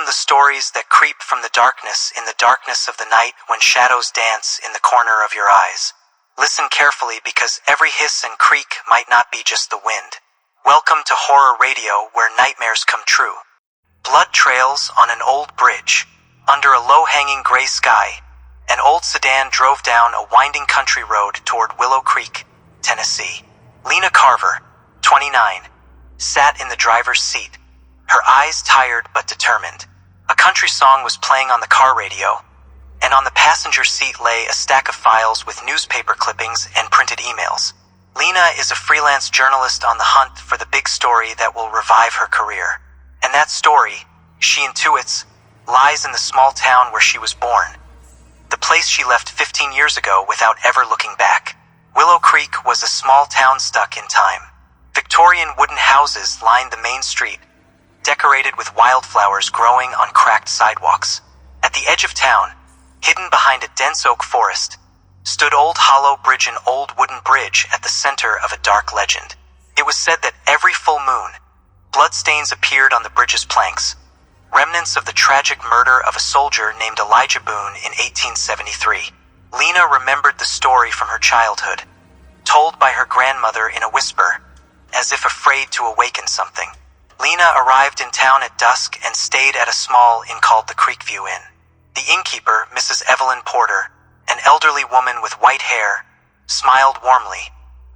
Welcome the stories that creep from the darkness in the darkness of the night when shadows dance in the corner of your eyes. Listen carefully because every hiss and creak might not be just the wind. Welcome to Horror Radio, where nightmares come true. Blood trails on an old bridge. Under a low-hanging gray sky, an old sedan drove down a winding country road toward Willow Creek, Tennessee. Lena Carver, 29, sat in the driver's seat, her eyes tired but determined. A country song was playing on the car radio, and on the passenger seat lay a stack of files with newspaper clippings and printed emails. Lena is a freelance journalist on the hunt for the big story that will revive her career. And that story, she intuits, lies in the small town where she was born. The place she left 15 years ago without ever looking back. Willow Creek was a small town stuck in time. Victorian wooden houses lined the main street, decorated with wildflowers growing on cracked sidewalks. At the edge of town, hidden behind a dense oak forest, stood Old Hollow Bridge, an old wooden bridge at the center of a dark legend. It was said that every full moon, bloodstains appeared on the bridge's planks, remnants of the tragic murder of a soldier named Elijah Boone in 1873. Lena remembered the story from her childhood, told by her grandmother in a whisper, as if afraid to awaken something. Lena arrived in town at dusk and stayed at a small inn called the Creekview Inn. The innkeeper, Mrs. Evelyn Porter, an elderly woman with white hair, smiled warmly,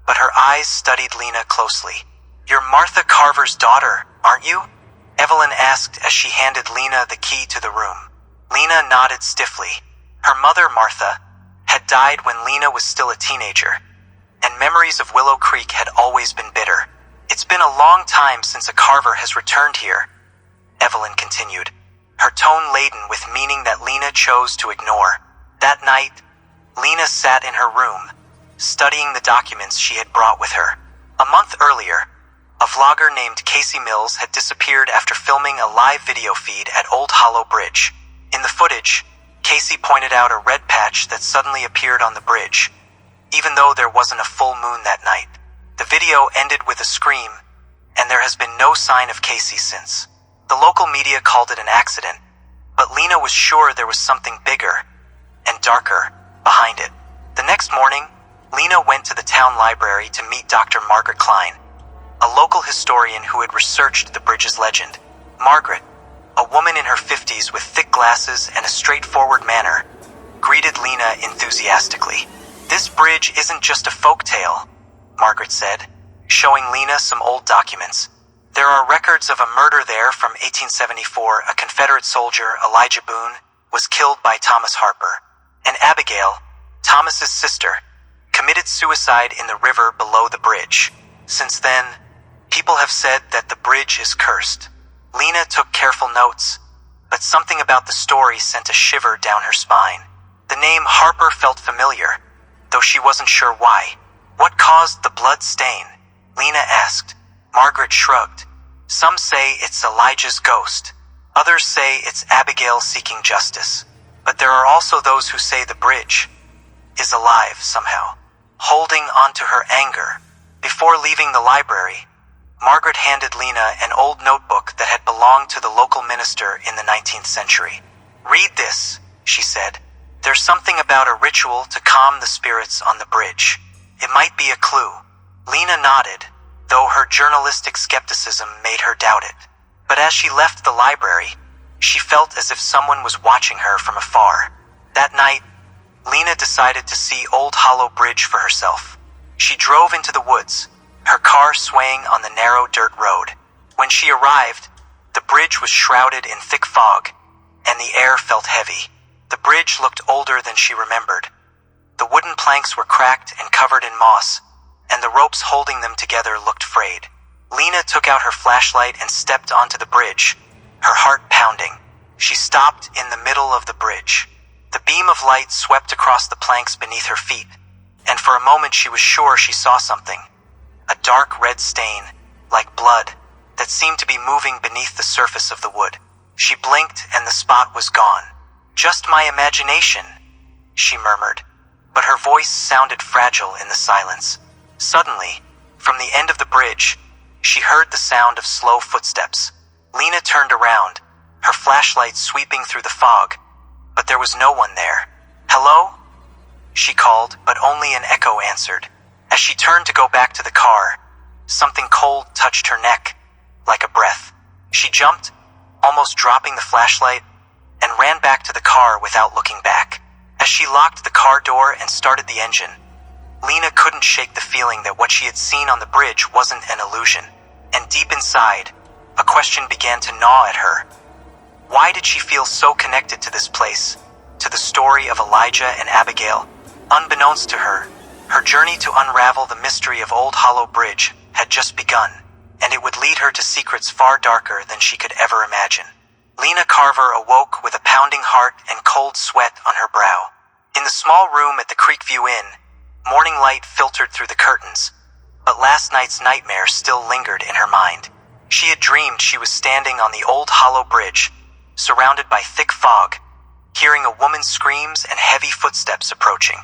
but her eyes studied Lena closely. "You're Martha Carver's daughter, aren't you?" Evelyn asked as she handed Lena the key to the room. Lena nodded stiffly. Her mother, Martha, had died when Lena was still a teenager, and memories of Willow Creek had always been bitter. "It's been a long time since a Carver has returned here," Evelyn continued, her tone laden with meaning that Lena chose to ignore. That night, Lena sat in her room, studying the documents she had brought with her. A month earlier, a vlogger named Casey Mills had disappeared after filming a live video feed at Old Hollow Bridge. In the footage, Casey pointed out a red patch that suddenly appeared on the bridge, even though there wasn't a full moon that night. The video ended with a scream, and there has been no sign of Casey since. The local media called it an accident, but Lena was sure there was something bigger and darker behind it. The next morning, Lena went to the town library to meet Dr. Margaret Klein, a local historian who had researched the bridge's legend. Margaret, a woman in her 50s with thick glasses and a straightforward manner, greeted Lena enthusiastically. "This bridge isn't just a folk tale," Margaret said, showing Lena some old documents. "There are records of a murder there from 1874. A Confederate soldier, Elijah Boone, was killed by Thomas Harper, and Abigail, Thomas's sister, committed suicide in the river below the bridge. Since then, people have said that the bridge is cursed." Lena took careful notes, but something about the story sent a shiver down her spine. The name Harper felt familiar, though she wasn't sure why. "What caused the blood stain?" Lena asked. Margaret shrugged. "Some say it's Elijah's ghost. Others say it's Abigail seeking justice. But there are also those who say the bridge is alive somehow, holding onto her anger." Before leaving the library, Margaret handed Lena an old notebook that had belonged to the local minister in the 19th century. "Read this," she said. "There's something about a ritual to calm the spirits on the bridge. It might be a clue." Lena nodded, though her journalistic skepticism made her doubt it. But as she left the library, she felt as if someone was watching her from afar. That night, Lena decided to see Old Hollow Bridge for herself. She drove into the woods, her car swaying on the narrow dirt road. When she arrived, the bridge was shrouded in thick fog, and the air felt heavy. The bridge looked older than she remembered. The wooden planks were cracked and covered in moss, and the ropes holding them together looked frayed. Lena took out her flashlight and stepped onto the bridge, her heart pounding. She stopped in the middle of the bridge. The beam of light swept across the planks beneath her feet, and for a moment she was sure she saw something. A dark red stain, like blood, that seemed to be moving beneath the surface of the wood. She blinked and the spot was gone. "Just my imagination," she murmured, but her voice sounded fragile in the silence. Suddenly, from the end of the bridge, she heard the sound of slow footsteps. Lena turned around, her flashlight sweeping through the fog, but there was no one there. "Hello?" she called, but only an echo answered. As she turned to go back to the car, something cold touched her neck, like a breath. She jumped, almost dropping the flashlight, and ran back to the car without looking back. As she locked the car door and started the engine, Lena couldn't shake the feeling that what she had seen on the bridge wasn't an illusion. And deep inside, a question began to gnaw at her. Why did she feel so connected to this place, to the story of Elijah and Abigail? Unbeknownst to her, her journey to unravel the mystery of Old Hollow Bridge had just begun, and it would lead her to secrets far darker than she could ever imagine. Lena Carver awoke with a pounding heart and cold sweat on her brow. In the small room at the Creekview Inn, morning light filtered through the curtains, but last night's nightmare still lingered in her mind. She had dreamed she was standing on the Old Hollow Bridge, surrounded by thick fog, hearing a woman's screams and heavy footsteps approaching.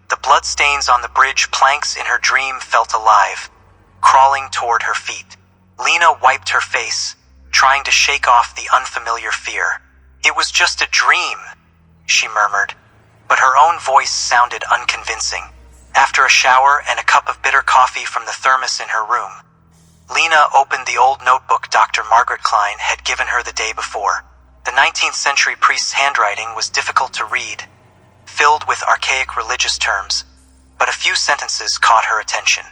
The bloodstains on the bridge planks in her dream felt alive, crawling toward her feet. Lena wiped her face, trying to shake off the unfamiliar fear. "It was just a dream," she murmured, but her own voice sounded unconvincing. After a shower and a cup of bitter coffee from the thermos in her room, Lena opened the old notebook Dr. Margaret Klein had given her the day before. The 19th century priest's handwriting was difficult to read, filled with archaic religious terms, but a few sentences caught her attention.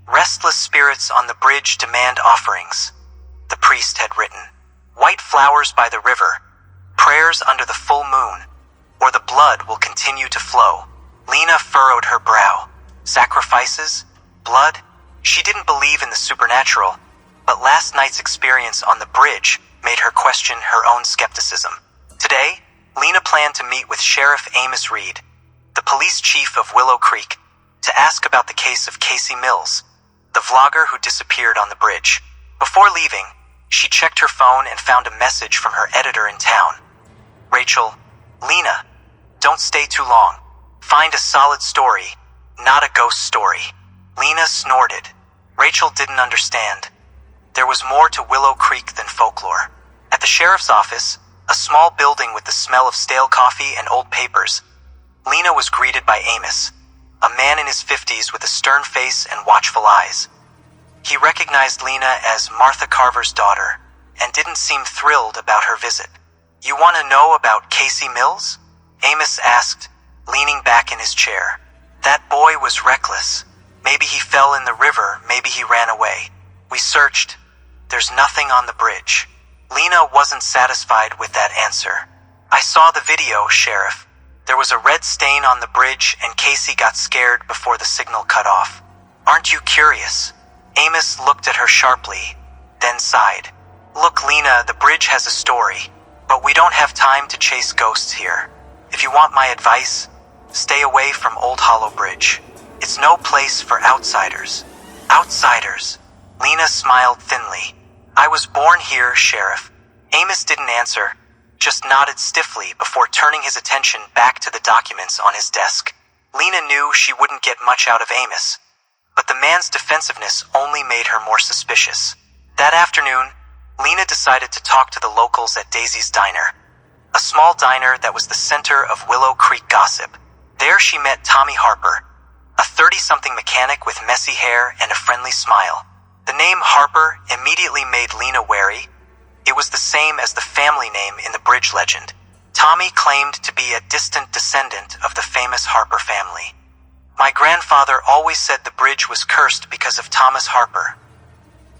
"Restless spirits on the bridge demand offerings," the priest had written. "White flowers by the river, prayers under the full moon, or the blood will continue to flow." Lena furrowed her brow. Sacrifices? Blood? She didn't believe in the supernatural, but last night's experience on the bridge made her question her own skepticism. Today, Lena planned to meet with Sheriff Amos Reed, the police chief of Willow Creek, to ask about the case of Casey Mills, the vlogger who disappeared on the bridge. Before leaving, she checked her phone and found a message from her editor in town. "Rachel, Lena, don't stay too long. Find a solid story, not a ghost story." Lena snorted. Rachel didn't understand. There was more to Willow Creek than folklore. At the sheriff's office, a small building with the smell of stale coffee and old papers, Lena was greeted by Amos, a man in his 50s with a stern face and watchful eyes. He recognized Lena as Martha Carver's daughter and didn't seem thrilled about her visit. "You want to know about Casey Mills?" Amos asked, leaning back in his chair. "That boy was reckless. Maybe he fell in the river, maybe he ran away. We searched. There's nothing on the bridge." Lena wasn't satisfied with that answer. "I saw the video, Sheriff. There was a red stain on the bridge and Casey got scared before the signal cut off. Aren't you curious?" Amos looked at her sharply, then sighed. "Look, Lena, the bridge has a story, but we don't have time to chase ghosts here. If you want my advice, stay away from Old Hollow Bridge. It's no place for outsiders." "Outsiders?" Lena smiled thinly. "I was born here, Sheriff." Amos didn't answer, just nodded stiffly before turning his attention back to the documents on his desk. Lena knew she wouldn't get much out of Amos, but the man's defensiveness only made her more suspicious. That afternoon, Lena decided to talk to the locals at Daisy's Diner, a small diner that was the center of Willow Creek gossip. There she met Tommy Harper, a 30-something mechanic with messy hair and a friendly smile. The name Harper immediately made Lena wary. It was the same as the family name in the bridge legend. Tommy claimed to be a distant descendant of the famous Harper family. "My grandfather always said the bridge was cursed because of Thomas Harper,"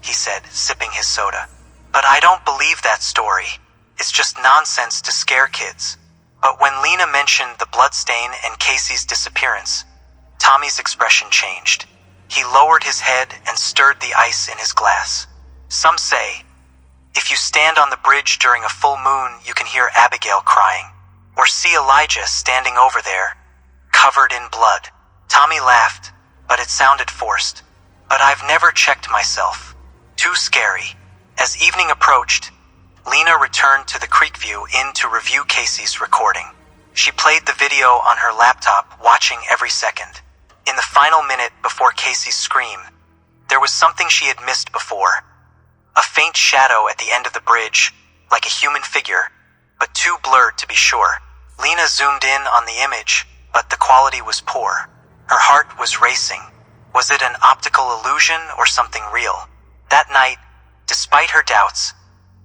he said, sipping his soda. "But I don't believe that story. It's just nonsense to scare kids." But when Lena mentioned the bloodstain and Casey's disappearance, Tommy's expression changed. He lowered his head and stirred the ice in his glass. "Some say, if you stand on the bridge during a full moon, you can hear Abigail crying, or see Elijah standing over there, covered in blood." Tommy laughed, but it sounded forced. "But I've never checked myself. Too scary." As evening approached, Lena returned to the Creekview Inn to review Casey's recording. She played the video on her laptop, watching every second. In the final minute before Casey's scream, there was something she had missed before. A faint shadow at the end of the bridge, like a human figure, but too blurred to be sure. Lena zoomed in on the image, but the quality was poor. Her heart was racing. Was it an optical illusion or something real? That night, despite her doubts,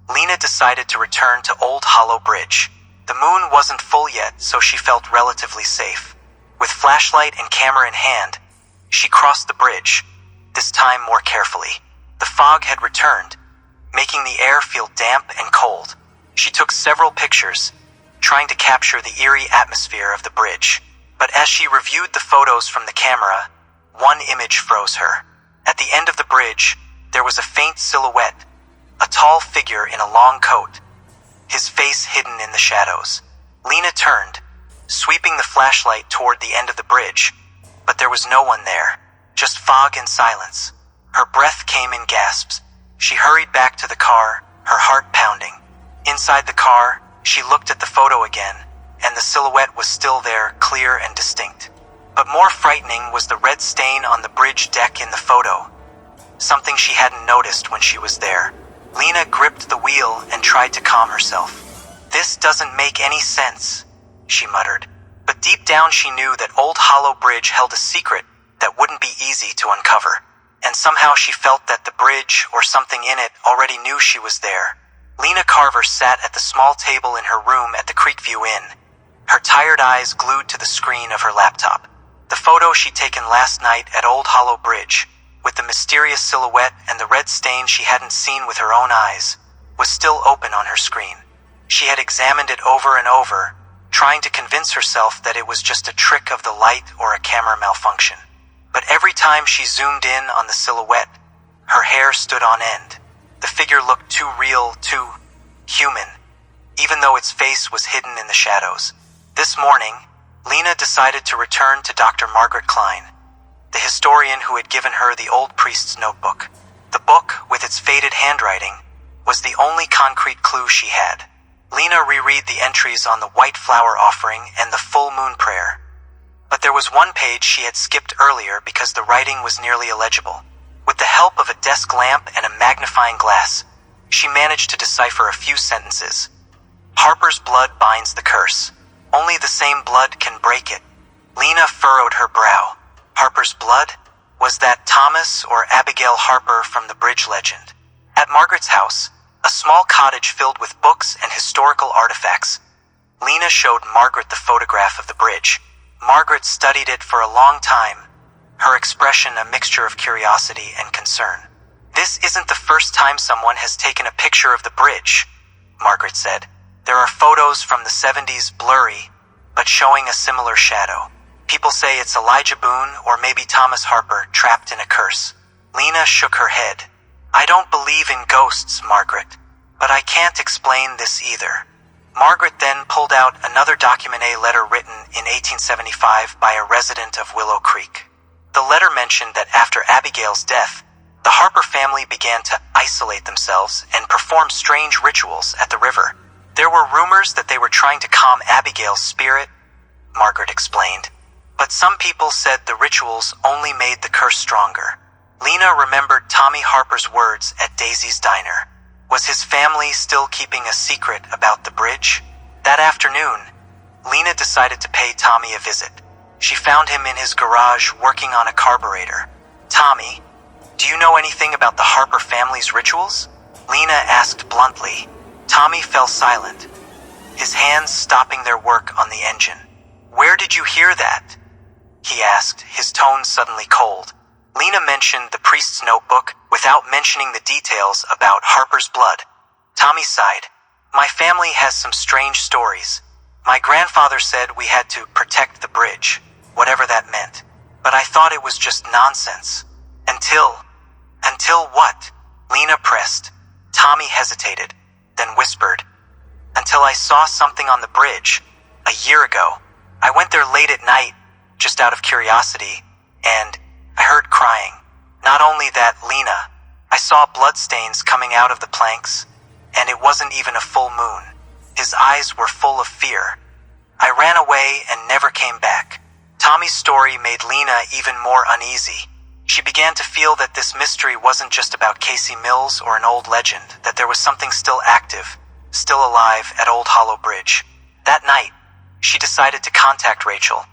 Lena decided to return to Old Hollow Bridge. The moon wasn't full yet, so she felt relatively safe. With flashlight and camera in hand, she crossed the bridge, this time more carefully. The fog had returned, making the air feel damp and cold. She took several pictures, trying to capture the eerie atmosphere of the bridge. But as she reviewed the photos from the camera, one image froze her. At the end of the bridge, there was a faint silhouette, a tall figure in a long coat, his face hidden in the shadows. Lena turned, sweeping the flashlight toward the end of the bridge, but there was no one there, just fog and silence. Her breath came in gasps. She hurried back to the car, her heart pounding. Inside the car, she looked at the photo again, and the silhouette was still there, clear and distinct. But more frightening was the red stain on the bridge deck in the photo, something she hadn't noticed when she was there. Lena gripped the wheel and tried to calm herself. "This doesn't make any sense," she muttered. But deep down she knew that Old Hollow Bridge held a secret that wouldn't be easy to uncover. And somehow she felt that the bridge, or something in it, already knew she was there. Lena Carver sat at the small table in her room at the Creekview Inn, her tired eyes glued to the screen of her laptop. The photo she'd taken last night at Old Hollow Bridge, with the mysterious silhouette and the red stain she hadn't seen with her own eyes, was still open on her screen. She had examined it over and over, trying to convince herself that it was just a trick of the light or a camera malfunction. But every time she zoomed in on the silhouette, her hair stood on end. The figure looked too real, too human, even though its face was hidden in the shadows. This morning, Lena decided to return to Dr. Margaret Klein, the historian who had given her the old priest's notebook. The book, with its faded handwriting, was the only concrete clue she had. Lena reread the entries on the white flower offering and the full moon prayer. But there was one page she had skipped earlier because the writing was nearly illegible. With the help of a desk lamp and a magnifying glass, she managed to decipher a few sentences. "Harper's blood binds the curse. Only the same blood can break it." Lena furrowed her brow. Harper's blood? Was that Thomas or Abigail Harper from the bridge legend? At Margaret's house, a small cottage filled with books and historical artifacts, Lena showed Margaret the photograph of the bridge. Margaret studied it for a long time, her expression a mixture of curiosity and concern. "This isn't the first time someone has taken a picture of the bridge," Margaret said. "There are photos from the 70s, blurry, but showing a similar shadow. People say it's Elijah Boone or maybe Thomas Harper trapped in a curse." Lena shook her head. "I don't believe in ghosts, Margaret, but I can't explain this either." Margaret then pulled out another Document A letter written in 1875 by a resident of Willow Creek. The letter mentioned that after Abigail's death, the Harper family began to isolate themselves and perform strange rituals at the river. There were rumors that they were trying to calm Abigail's spirit, Margaret explained. But some people said the rituals only made the curse stronger. Lena remembered Tommy Harper's words at Daisy's Diner. Was his family still keeping a secret about the bridge? That afternoon, Lena decided to pay Tommy a visit. She found him in his garage working on a carburetor. "Tommy, do you know anything about the Harper family's rituals?" Lena asked bluntly. Tommy fell silent, his hands stopping their work on the engine. "Where did you hear that?" he asked, his tone suddenly cold. Lena mentioned the priest's notebook without mentioning the details about Harper's blood. Tommy sighed. "My family has some strange stories. My grandfather said we had to protect the bridge, whatever that meant. But I thought it was just nonsense. Until what?" Lena pressed. Tommy hesitated, then whispered. "Until I saw something on the bridge, a year ago. I went there late at night, just out of curiosity, and I heard crying. Not only that, Lena, I saw bloodstains coming out of the planks, and it wasn't even a full moon. His eyes were full of fear. I ran away and never came back." Tommy's story made Lena even more uneasy. She began to feel that this mystery wasn't just about Casey Mills or an old legend, that there was something still active, still alive at Old Hollow Bridge. That night, she decided to contact Rachel,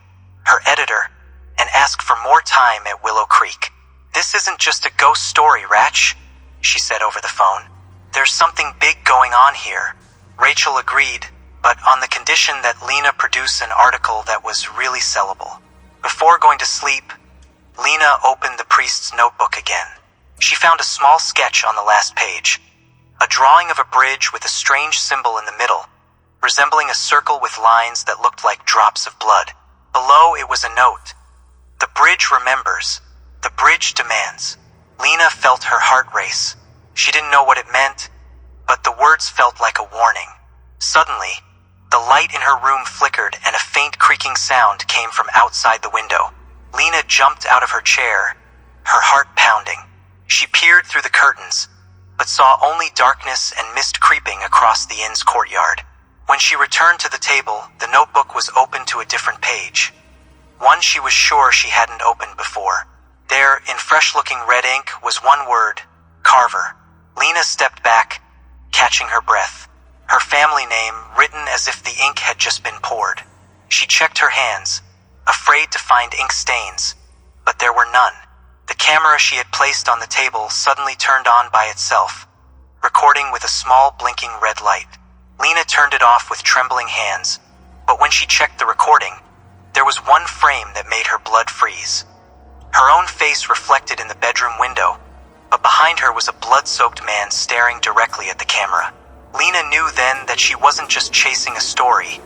her editor, and ask for more time at Willow Creek. "This isn't just a ghost story, Ratch," she said over the phone. "There's something big going on here." Rachel agreed, but on the condition that Lena produce an article that was really sellable. Before going to sleep, Lena opened the priest's notebook again. She found a small sketch on the last page, a drawing of a bridge with a strange symbol in the middle, resembling a circle with lines that looked like drops of blood. Below it was a note. "The bridge remembers. The bridge demands." Lena felt her heart race. She didn't know what it meant, but the words felt like a warning. Suddenly, the light in her room flickered and a faint creaking sound came from outside the window. Lena jumped out of her chair, her heart pounding. She peered through the curtains, but saw only darkness and mist creeping across the inn's courtyard. When she returned to the table, the notebook was open to a different page, one she was sure she hadn't opened before. There, in fresh-looking red ink, was one word: Carver. Lena stepped back, catching her breath, her family name written as if the ink had just been poured. She checked her hands, afraid to find ink stains, but there were none. The camera she had placed on the table suddenly turned on by itself, recording with a small blinking red light. Lena turned it off with trembling hands, but when she checked the recording, there was one frame that made her blood freeze. Her own face reflected in the bedroom window, but behind her was a blood-soaked man staring directly at the camera. Lena knew then that she wasn't just chasing a story.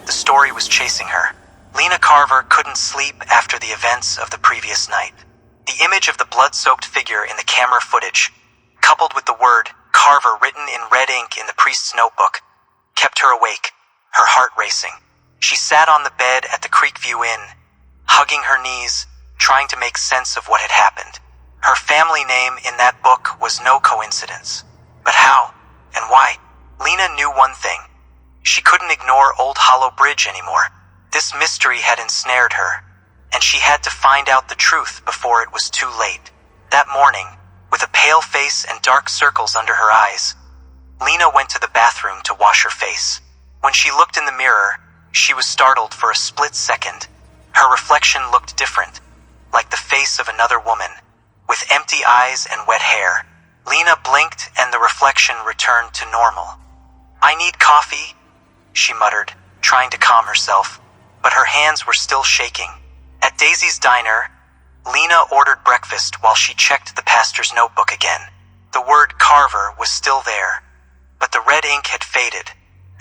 The story was chasing her. Lena Carver couldn't sleep after the events of the previous night. The image of the blood-soaked figure in the camera footage, coupled with the word Carver written in red ink in the priest's notebook, kept her awake, her heart racing. She sat on the bed at the Creekview Inn, hugging her knees, trying to make sense of what had happened. Her family name in that book was no coincidence. But how and why? Lena knew one thing. She couldn't ignore Old Hollow Bridge anymore. This mystery had ensnared her, and she had to find out the truth before it was too late. That morning, with a pale face and dark circles under her eyes, Lena went to the bathroom to wash her face. When she looked in the mirror, she was startled for a split second. Her reflection looked different, like the face of another woman, with empty eyes and wet hair. Lena blinked and the reflection returned to normal. "I need coffee," she muttered, trying to calm herself, but her hands were still shaking. At Daisy's diner, Lena ordered breakfast while she checked the pastor's notebook again. The word Carver was still there, but the red ink had faded,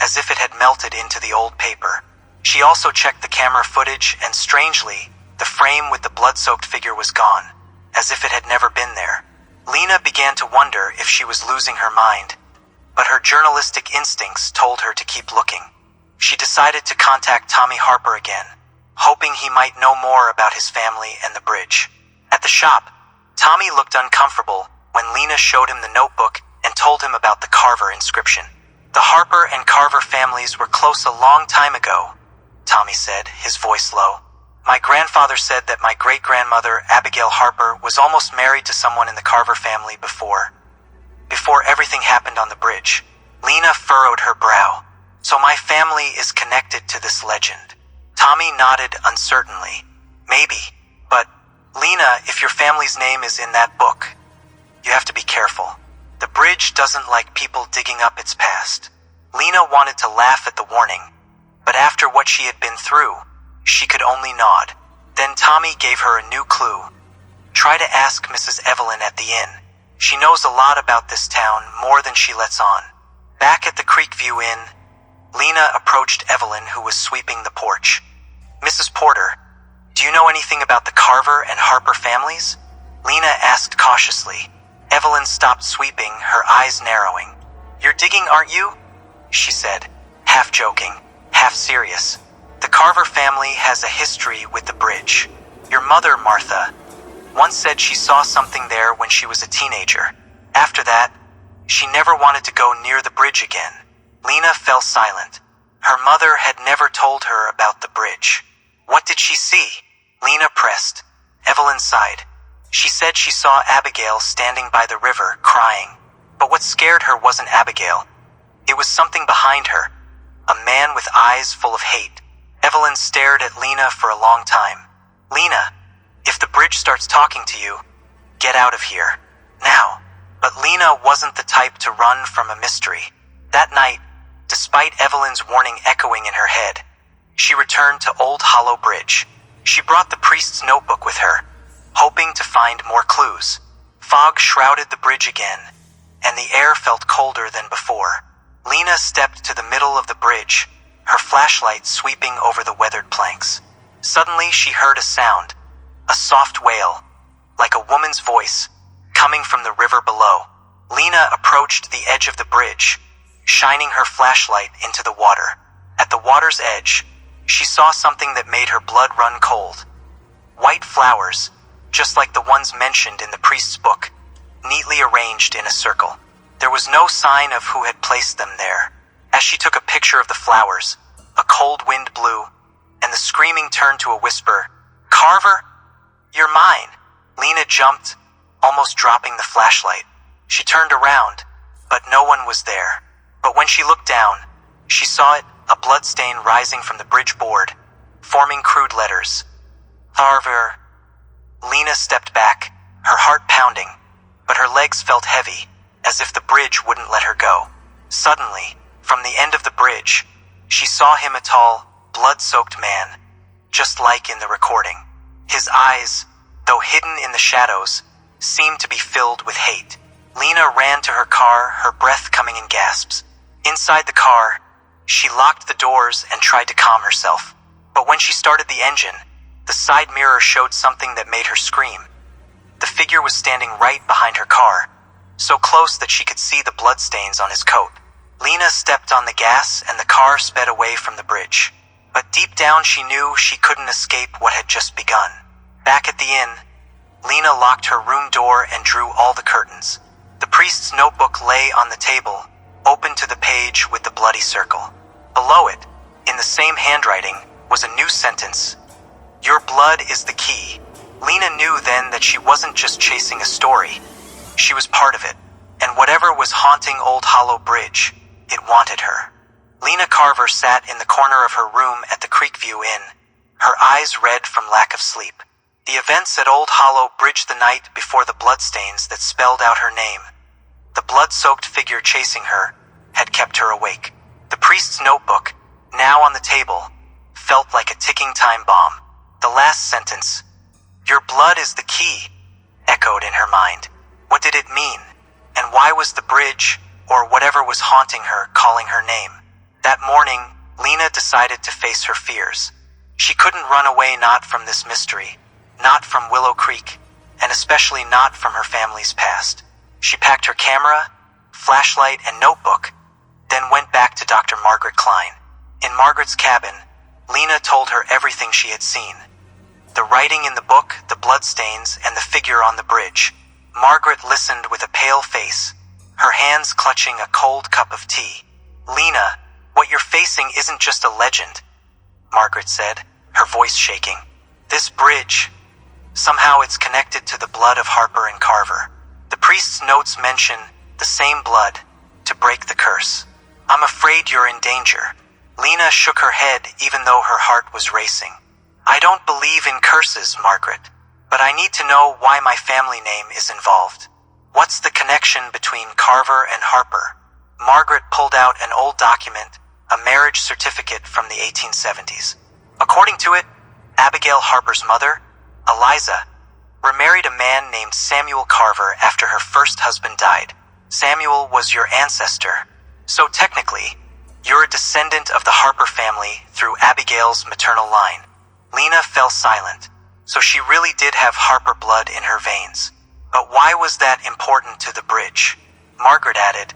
as if it had melted into the old paper. She also checked the camera footage, and strangely, the frame with the blood-soaked figure was gone, as if it had never been there. Lena began to wonder if she was losing her mind, but her journalistic instincts told her to keep looking. She decided to contact Tommy Harper again, hoping he might know more about his family and the bridge. At the shop, Tommy looked uncomfortable when Lena showed him the notebook and told him about the Carver inscription. "The Harper and Carver families were close a long time ago," Tommy said, his voice low. "My grandfather said that my great-grandmother, Abigail Harper, was almost married to someone in the Carver family before everything happened on the bridge." Lena furrowed her brow. "So my family is connected to this legend." Tommy nodded uncertainly. "Maybe, but Lena, if your family's name is in that book, you have to be careful. The bridge doesn't like people digging up its past." Lena wanted to laugh at the warning, but after what she had been through, she could only nod. Then Tommy gave her a new clue. "Try to ask Mrs. Evelyn at the inn. She knows a lot about this town, more than she lets on." Back at the Creekview Inn, Lena approached Evelyn, who was sweeping the porch. "Mrs. Porter, do you know anything about the Carver and Harper families?" Lena asked cautiously. Evelyn stopped sweeping, her eyes narrowing. "You're digging, aren't you?" she said, half joking, half serious. "The Carver family has a history with the bridge. Your mother, Martha, once said she saw something there when she was a teenager. After that, she never wanted to go near the bridge again." Lena fell silent. Her mother had never told her about the bridge. "What did she see?" Lena pressed. Evelyn sighed. "She said she saw Abigail standing by the river, crying. But what scared her wasn't Abigail. It was something behind her, a man with eyes full of hate. Evelyn stared at Lena for a long time. "Lena, if the bridge starts talking to you, get out of here. Now." But Lena wasn't the type to run from a mystery. That night, despite Evelyn's warning echoing in her head, she returned to Old Hollow Bridge. She brought the priest's notebook with her, hoping to find more clues. Fog shrouded the bridge again, and the air felt colder than before. Lena stepped to the middle of the bridge, her flashlight sweeping over the weathered planks. Suddenly she heard a sound, a soft wail, like a woman's voice, coming from the river below. Lena approached the edge of the bridge, shining her flashlight into the water. At the water's edge, she saw something that made her blood run cold. White flowers, just like the ones mentioned in the priest's book, neatly arranged in a circle. There was no sign of who had placed them there. As she took a picture of the flowers, a cold wind blew, and the screaming turned to a whisper. "Carver, you're mine." Lena jumped, almost dropping the flashlight. She turned around, but no one was there. But when she looked down, she saw it, a bloodstain rising from the bridge board, forming crude letters. "Carver." Lena stepped back, her heart pounding, but her legs felt heavy, as if the bridge wouldn't let her go. Suddenly, from the end of the bridge, she saw him, a tall, blood-soaked man, just like in the recording. His eyes, though hidden in the shadows, seemed to be filled with hate. Lena ran to her car, her breath coming in gasps. Inside the car, she locked the doors and tried to calm herself. But when she started the engine, the side mirror showed something that made her scream. The figure was standing right behind her car, so close that she could see the bloodstains on his coat. Lena stepped on the gas and the car sped away from the bridge. But deep down she knew she couldn't escape what had just begun. Back at the inn, Lena locked her room door and drew all the curtains. The priest's notebook lay on the table, open to the page with the bloody circle. Below it, in the same handwriting, was a new sentence. "Your blood is the key." Lena knew then that she wasn't just chasing a story. She was part of it, and whatever was haunting Old Hollow Bridge, it wanted her. Lena Carver sat in the corner of her room at the Creekview Inn, her eyes red from lack of sleep. The events at Old Hollow Bridge the night before the bloodstains that spelled out her name, the blood-soaked figure chasing her, had kept her awake. The priest's notebook, now on the table, felt like a ticking time bomb. The last sentence, "Your blood is the key," echoed in her mind. What did it mean? And why was the bridge, or whatever was haunting her, calling her name? That morning, Lena decided to face her fears. She couldn't run away, not from this mystery, not from Willow Creek, and especially not from her family's past. She packed her camera, flashlight, and notebook, then went back to Dr. Margaret Klein. In Margaret's cabin, Lena told her everything she had seen. The writing in the book, the bloodstains, and the figure on the bridge. Margaret listened with a pale face, her hands clutching a cold cup of tea. "Lena, what you're facing isn't just a legend," Margaret said, her voice shaking. "This bridge, somehow it's connected to the blood of Harper and Carver. The priest's notes mention the same blood to break the curse. I'm afraid you're in danger." Lena shook her head even though her heart was racing. "I don't believe in curses, Margaret, but I need to know why my family name is involved. What's the connection between Carver and Harper?" Margaret pulled out an old document, a marriage certificate from the 1870s. According to it, Abigail Harper's mother, Eliza, remarried a man named Samuel Carver after her first husband died. Samuel was your ancestor, so technically, you're a descendant of the Harper family through Abigail's maternal line. Lena fell silent, so she really did have Harper blood in her veins. But why was that important to the bridge? Margaret added,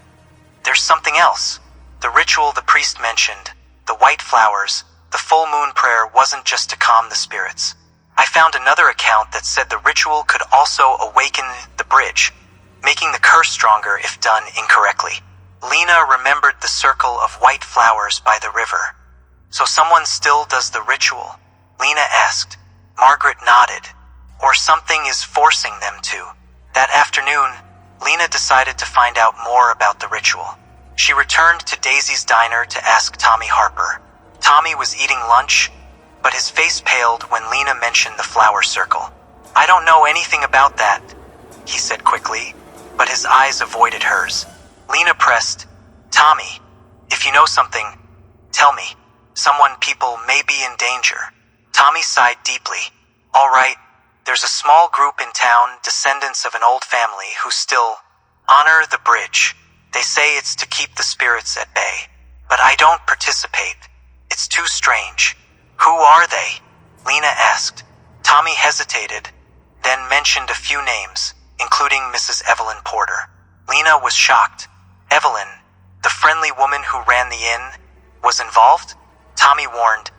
"There's something else. The ritual the priest mentioned, the white flowers, the full moon prayer wasn't just to calm the spirits. I found another account that said the ritual could also awaken the bridge, making the curse stronger if done incorrectly." Lena remembered the circle of white flowers by the river. "So someone still does the ritual?" Lena asked. Margaret nodded. "Or something is forcing them to." That afternoon, Lena decided to find out more about the ritual. She returned to Daisy's diner to ask Tommy Harper. Tommy was eating lunch, but his face paled when Lena mentioned the flower circle. "I don't know anything about that," he said quickly, but his eyes avoided hers. Lena pressed, "Tommy, if you know something, tell me. People may be in danger." Tommy sighed deeply. "All right, there's a small group in town, descendants of an old family, who still honor the bridge. They say it's to keep the spirits at bay. But I don't participate. It's too strange." "Who are they?" Lena asked. Tommy hesitated, then mentioned a few names, including Mrs. Evelyn Porter. Lena was shocked. Evelyn, the friendly woman who ran the inn, was involved? Tommy warned,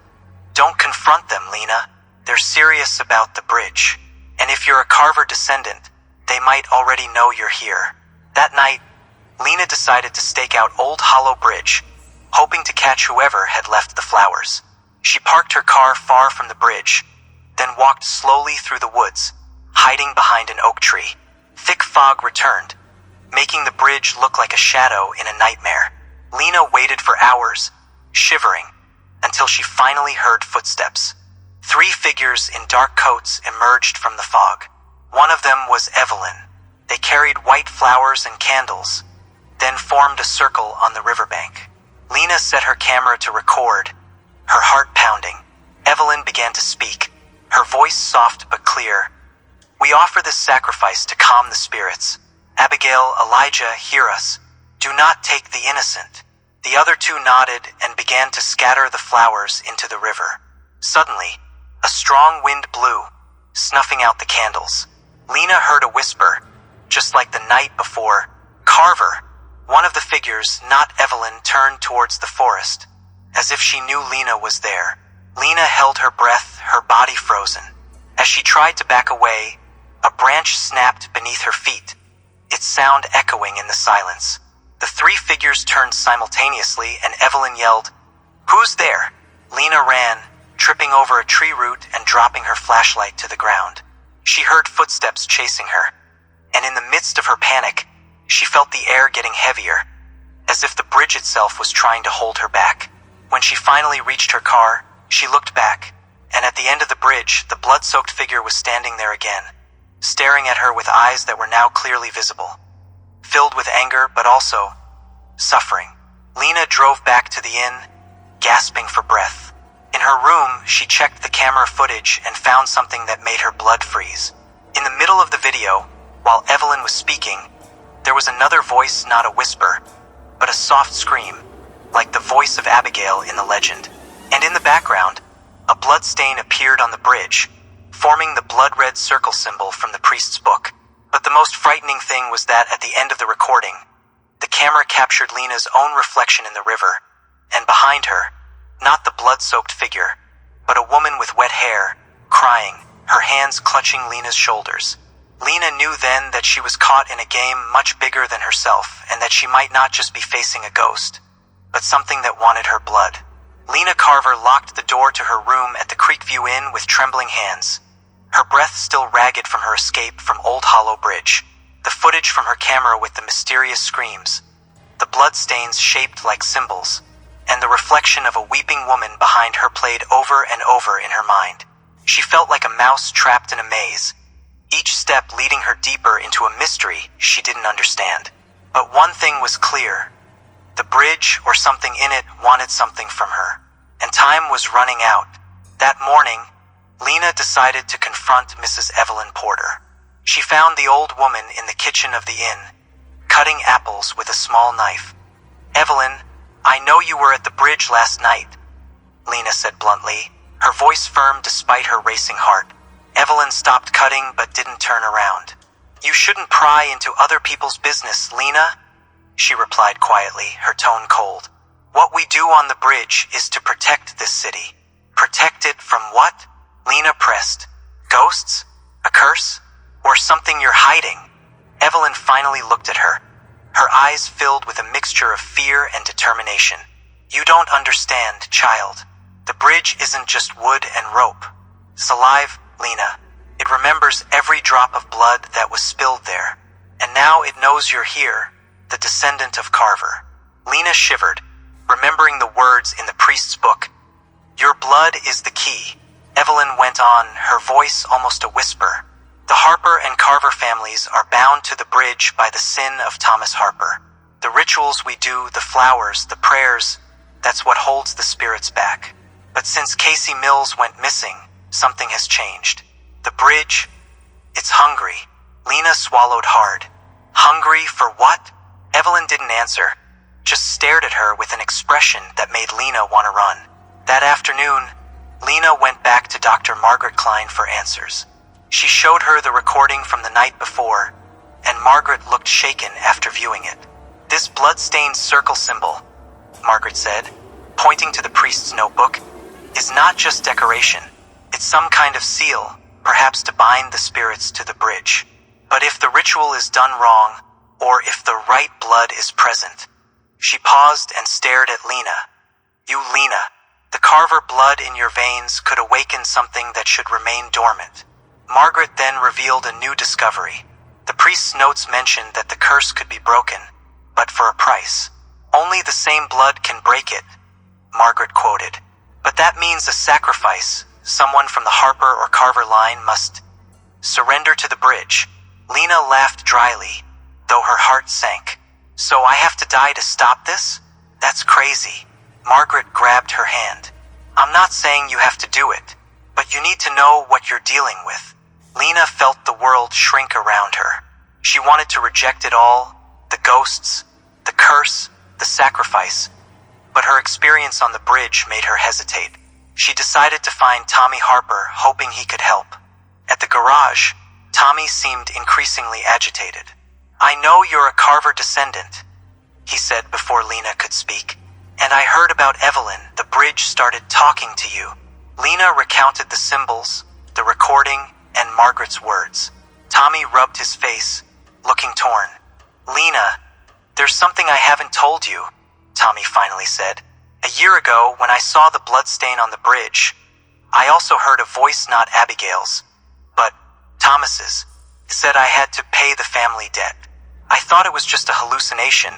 "Don't confront them, Lena. They're serious about the bridge. And if you're a Carver descendant, they might already know you're here." That night, Lena decided to stake out Old Hollow Bridge, hoping to catch whoever had left the flowers. She parked her car far from the bridge, then walked slowly through the woods, hiding behind an oak tree. Thick fog returned, making the bridge look like a shadow in a nightmare. Lena waited for hours, shivering, until she finally heard footsteps. 3 figures in dark coats emerged from the fog. One of them was Evelyn. They carried white flowers and candles, then formed a circle on the riverbank. Lena set her camera to record, her heart pounding. Evelyn began to speak, her voice soft but clear. "We offer this sacrifice to calm the spirits. Abigail, Elijah, hear us. Do not take the innocent." The other 2 nodded and began to scatter the flowers into the river. Suddenly, a strong wind blew, snuffing out the candles. Lena heard a whisper, just like the night before. "Carver." One of the figures, not Evelyn, turned towards the forest, as if she knew Lena was there. Lena held her breath, her body frozen. As she tried to back away, a branch snapped beneath her feet, its sound echoing in the silence. The 3 figures turned simultaneously, and Evelyn yelled, "Who's there?" Lena ran, tripping over a tree root and dropping her flashlight to the ground. She heard footsteps chasing her, and in the midst of her panic, she felt the air getting heavier, as if the bridge itself was trying to hold her back. When she finally reached her car, she looked back, and at the end of the bridge, the blood-soaked figure was standing there again, staring at her with eyes that were now clearly visible, filled with anger but also suffering. Lena drove back to the inn, gasping for breath. In her room, she checked the camera footage and found something that made her blood freeze. In the middle of the video, while Evelyn was speaking, there was another voice, not a whisper, but a soft scream, like the voice of Abigail in the legend. And in the background, a blood stain appeared on the bridge, forming the blood-red circle symbol from the priest's book. But the most frightening thing was that at the end of the recording, the camera captured Lena's own reflection in the river, and behind her, not the blood-soaked figure, but a woman with wet hair, crying, her hands clutching Lena's shoulders. Lena knew then that she was caught in a game much bigger than herself, and that she might not just be facing a ghost, but something that wanted her blood. Lena Carver locked the door to her room at the Creekview Inn with trembling hands, her breath still ragged from her escape from Old Hollow Bridge, the footage from her camera with the mysterious screams, the bloodstains shaped like symbols, and the reflection of a weeping woman behind her played over and over in her mind. She felt like a mouse trapped in a maze, each step leading her deeper into a mystery she didn't understand. But one thing was clear. The bridge, or something in it, wanted something from her, and time was running out. That morning, Lena decided to confront Mrs. Evelyn Porter. She found the old woman in the kitchen of the inn, cutting apples with a small knife. "Evelyn, I know you were at the bridge last night," Lena said bluntly, her voice firm despite her racing heart. Evelyn stopped cutting but didn't turn around. "You shouldn't pry into other people's business, Lena," she replied quietly, her tone cold. "What we do on the bridge is to protect this city." "Protect it from what?" Lena pressed. "Ghosts? A curse? Or something you're hiding?" Evelyn finally looked at her, her eyes filled with a mixture of fear and determination. "You don't understand, child. The bridge isn't just wood and rope. It's alive, Lena. It remembers every drop of blood that was spilled there. And now it knows you're here, the descendant of Carver." Lena shivered, remembering the words in the priest's book. "Your blood is the key," Evelyn went on, her voice almost a whisper. "The Harper and Carver families are bound to the bridge by the sin of Thomas Harper. The rituals we do, the flowers, the prayers, that's what holds the spirits back. But since Casey Mills went missing, something has changed. The bridge, it's hungry." Lena swallowed hard. Hungry for what? Evelyn didn't answer, just stared at her with an expression that made Lena want to run. That afternoon, Lena went back to Dr. Margaret Klein for answers. She showed her the recording from the night before, and Margaret looked shaken after viewing it. "This blood-stained circle symbol," Margaret said, pointing to the priest's notebook, "is not just decoration. It's some kind of seal, perhaps to bind the spirits to the bridge. But if the ritual is done wrong, or if the right blood is present..." She paused and stared at Lena. "You, Lena, the Carver blood in your veins could awaken something that should remain dormant." Margaret then revealed a new discovery. The priest's notes mentioned that the curse could be broken, but for a price. "Only the same blood can break it," Margaret quoted. "But that means a sacrifice. Someone from the Harper or Carver line must surrender to the bridge." Lena laughed dryly, though her heart sank. "So I have to die to stop this? That's crazy." Margaret grabbed her hand. "I'm not saying you have to do it, but you need to know what you're dealing with." Lena felt the world shrink around her. She wanted to reject it all, the ghosts, the curse, the sacrifice, but her experience on the bridge made her hesitate. She decided to find Tommy Harper, hoping he could help. At the garage, Tommy seemed increasingly agitated. "I know you're a Carver descendant," he said before Lena could speak. "And I heard about Evelyn. The bridge started talking to you." Lena recounted the symbols, the recording, and Margaret's words. Tommy rubbed his face, looking torn. "Lena, there's something I haven't told you," Tommy finally said. "A year ago, when I saw the bloodstain on the bridge, I also heard a voice, not Abigail's, but Thomas's. It said I had to pay the family debt. I thought it was just a hallucination,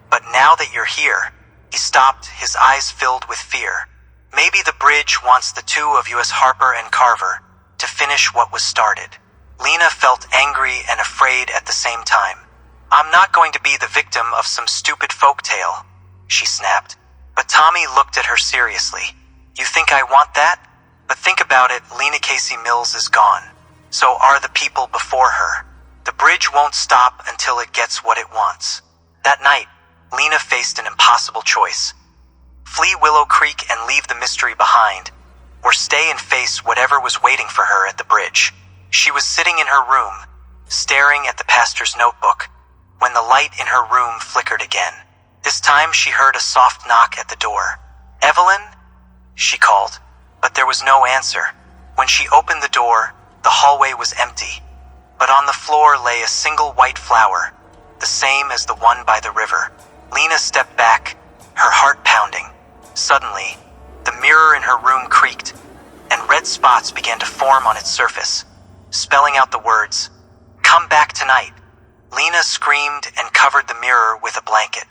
but now that you're here..." He stopped, his eyes filled with fear. "Maybe the bridge wants the two of you as Harper and Carver to finish what was started." Lena felt angry and afraid at the same time. "I'm not going to be the victim of some stupid folktale," she snapped. But Tommy looked at her seriously. "You think I want that? But think about it, Lena Casey Mills is gone. So are the people before her. The bridge won't stop until it gets what it wants." That night, Lena faced an impossible choice. Flee Willow Creek and leave the mystery behind, or stay and face whatever was waiting for her at the bridge. She was sitting in her room, staring at the pastor's notebook, when the light in her room flickered again. This time she heard a soft knock at the door. "Evelyn?" she called, but there was no answer. When she opened the door, the hallway was empty, but on the floor lay a single white flower, the same as the one by the river. Lena stepped back, her heart pounding. Suddenly, the mirror in her room creaked, and red spots began to form on its surface, spelling out the words, "Come back tonight." Lena screamed and covered the mirror with a blanket.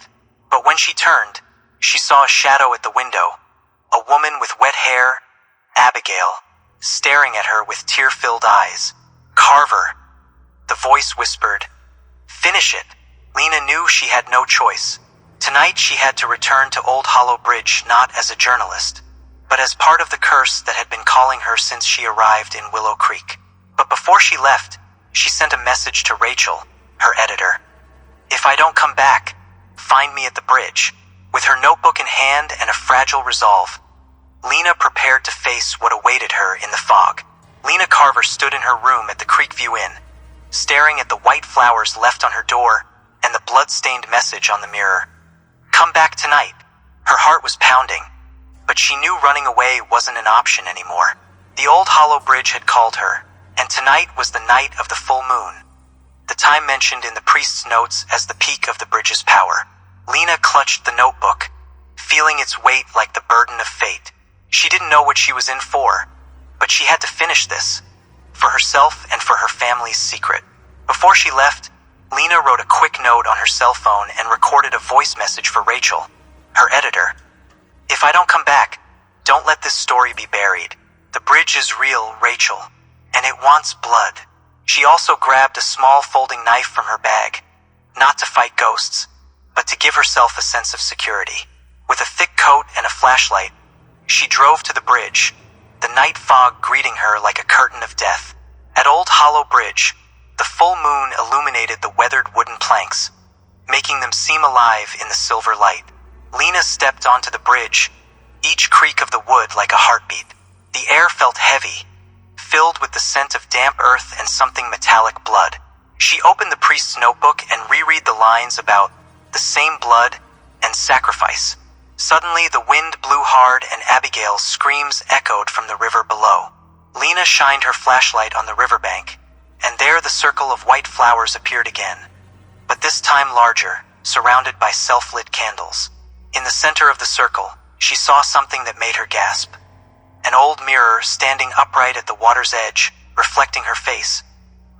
But when she turned, she saw a shadow at the window, a woman with wet hair, Abigail, staring at her with tear-filled eyes. "Carver," the voice whispered. "Finish it." Lena knew she had no choice. Tonight she had to return to Old Hollow Bridge not as a journalist, but as part of the curse that had been calling her since she arrived in Willow Creek. But before she left, she sent a message to Rachel, her editor. "If I don't come back, find me at the bridge." With her notebook in hand and a fragile resolve, Lena prepared to face what awaited her in the fog. Lena Carver stood in her room at the Creekview Inn, staring at the white flowers left on her door and the blood-stained message on the mirror. "Come back tonight." Her heart was pounding, but she knew running away wasn't an option anymore. The Old Hollow Bridge had called her, and tonight was the night of the full moon, the time mentioned in the priest's notes as the peak of the bridge's power. Lena clutched the notebook, feeling its weight like the burden of fate. She didn't know what she was in for, but she had to finish this, for herself and for her family's secret. Before she left, Lena wrote a quick note on her cell phone and recorded a voice message for Rachel, her editor. "If I don't come back, don't let this story be buried. The bridge is real, Rachel, and it wants blood." She also grabbed a small folding knife from her bag, not to fight ghosts, but to give herself a sense of security. With a thick coat and a flashlight, she drove to the bridge, the night fog greeting her like a curtain of death. At Old Hollow Bridge, the full moon illuminated the weathered wooden planks, making them seem alive in the silver light. Lena stepped onto the bridge, each creak of the wood like a heartbeat. The air felt heavy, filled with the scent of damp earth and something metallic blood. She opened the priest's notebook and reread the lines about the same blood and sacrifice. Suddenly, the wind blew hard and Abigail's screams echoed from the river below. Lena shined her flashlight on the riverbank, and there the circle of white flowers appeared again, but this time larger, surrounded by self-lit candles. In the center of the circle, she saw something that made her gasp. An old mirror standing upright at the water's edge, reflecting her face,